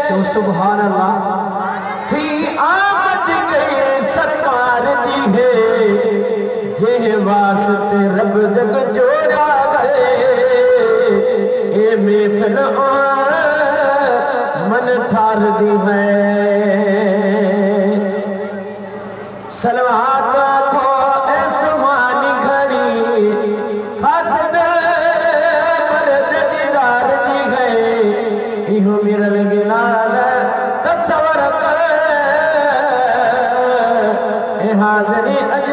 तो सुभान अल्लाह थी आमद गए सरकार दी है जे वास्ते रब जग जोड़ा गए ए महफिल मन ठार दी है सलवात आखो ए सुहानी घड़ी खास मर्द दीदार दी गए इहो मिरल गिनाल तस्वर कर हाजरी अज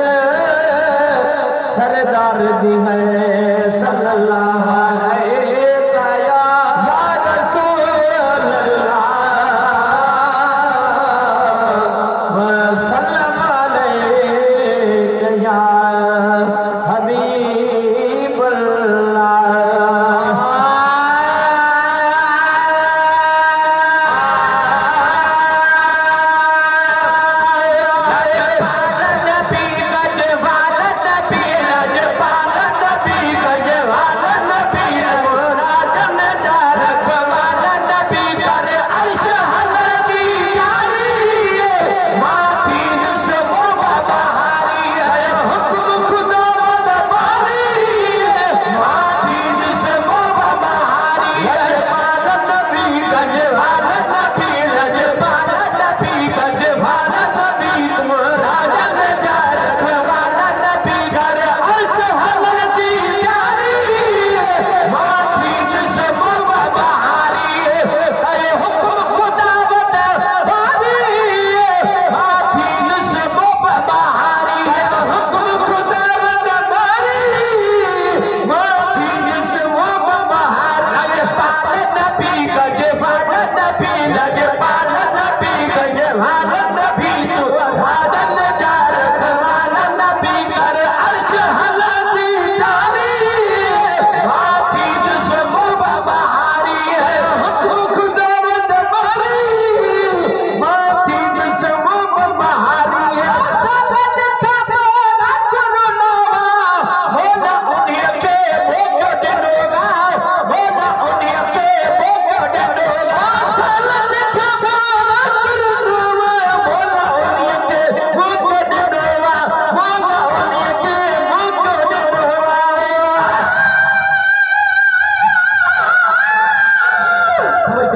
सरदार दी है सल्लल्लाहु अलैहि या रसूल अल्लाह व सल्लम अलैहि या हबीब अल्लाह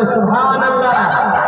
सुभान अल्लाह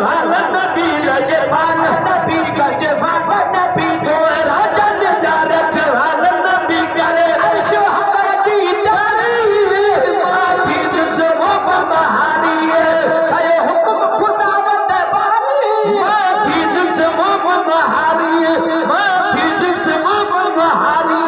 वाला नबी लगे वाला नबी गजे वाला नबी ओए राजा ने जा रखे वाला नबी करे अर्श हकर की तारीफ माथी से वो बहारी है हुक्म खुदावत बारी माथी से वो बहारी माथी से वो बहारी